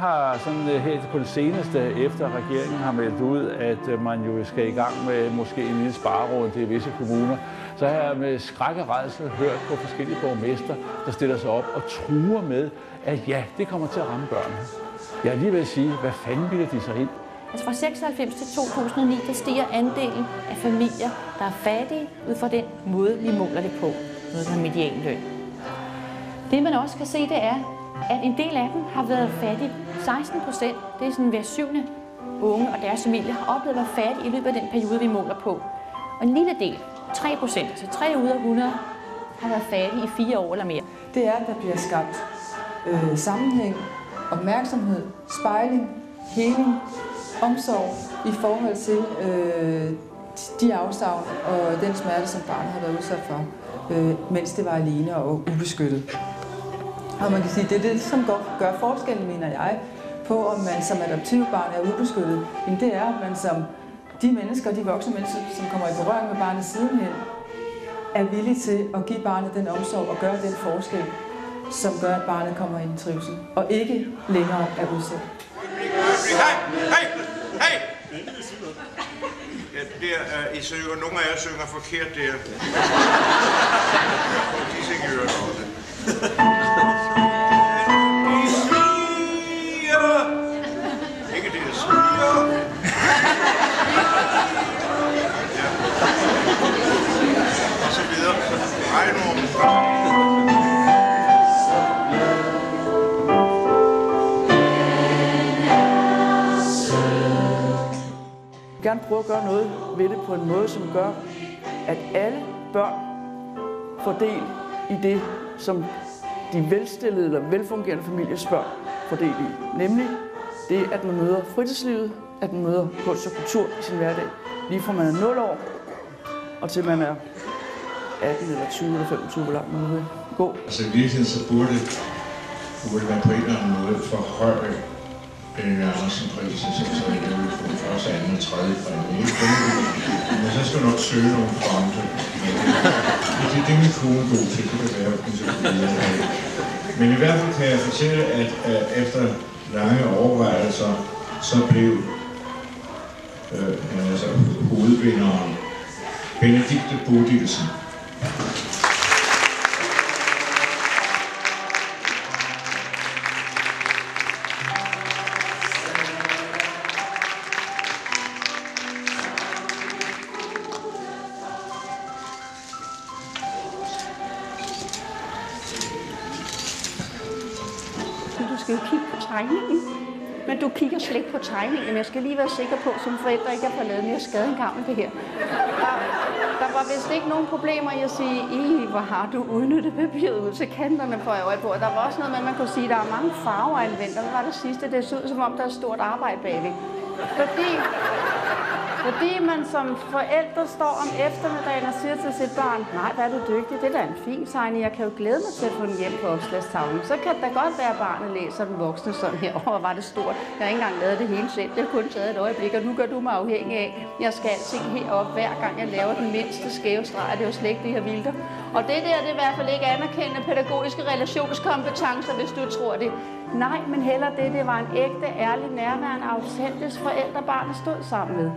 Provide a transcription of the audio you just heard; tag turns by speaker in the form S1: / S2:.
S1: har sådan her på det seneste, efter regeringen har meldt ud, at man jo skal i gang med måske en lille spareråd i visse kommuner, så har jeg med skræk og rædsel hørt på forskellige borgmester, der stiller sig op og truer med, at ja, det kommer til at ramme børnene. Jeg er lige ved at sige, hvad fanden bilder de sig ind?
S2: Altså fra 96 til 2009, der stiger andelen af familier, der er fattige, ud fra den måde, vi måler det på, noget der er medianløn. Det man også kan se, det er, at en del af dem har været fattige. 16%, det er sådan hver 7. unge og deres familie, har oplevet at være fattige i løbet af den periode, vi måler på. Og en lille del, 3%, altså 3 ud af 100, har været fattige i 4 år eller mere.
S3: Det er, at der bliver skabt sammenhæng, opmærksomhed, spejling, heling, omsorg i forhold til de afsavn og den smerte, som barnet har været udsat for, mens det var alene og ubeskyttet. Og man kan sige, det er det, som gør forskellen, mener jeg, på om man som adoptivbarn er ubeskyttet. Men det er, at man som de mennesker, de voksne mennesker, som kommer i berøring med barnet sidenhen, er villige til at give barnet den omsorg og gøre den forskel, som gør, at barnet kommer i en trivsel, og ikke længere er udsat.
S4: Hey! Ja, I synger, nogle af jer synger forkert der. De synger i øvrigt også. De sviger! Ikke det, der sviger. Ja. Og så videre. Ej, nu.
S5: Jeg vil gerne prøve at gøre noget ved det på en måde, som gør, at alle børn får del i det, som de velstillede eller velfungerende familiers børn får del i. Nemlig det, at man møder fritidslivet, at man møder kunst og kultur i sin hverdag. Lige fra man er 0 år, og til man er 18 eller 20 eller 25, hvor langt man vil gå.
S6: Altså i virkeligheden så burde man på en eller anden måde forhøje Benny Andersen-prisen, så er det jo for første, anden og tredje præmie. Men så skal du nok søge nogle fonde. Det er min kone god til, det kan være, men i hvert fald kan jeg fortælle, at efter lange overvejelser, så blev hovedvinderen Benedikte Bodilsen.
S7: Du skal jo kigge på tegningen, men du kigger slet ikke på tegningen. Jeg skal lige være sikker på, som forældre ikke har fået lavet mere skade end gavn med det her. Der var vist ikke nogen problemer i at sige, hvor har du udnyttet papiret ud til kanterne for øje på. Der var også noget med, at man kunne sige, at der er mange farver anvendt. Og hvad var det sidste? Det så ud, som om der er et stort arbejde bagved. Fordi man som forældre står om eftermiddagen og siger til sit barn, nej, hvad er du dygtig, det er da en fin tegning, jeg kan jo glæde mig til at få den hjem på opslagstavlen. Så kan det da godt være, at barnet læser den voksne sådan her, var det stort. Jeg har ikke engang lavet det hele selv, det har kun taget et øjeblik, og nu gør du mig afhængig af, jeg skal alting herop, hver gang jeg laver den mindste skæve streg, det er jo slet ikke det her vildt. Og det der, det er i hvert fald ikke anerkendende pædagogiske relationskompetencer, hvis du tror det. Nej, men heller det var en ægte, ærlig, nærværende, autentisk forældre, barnet stod sammen med.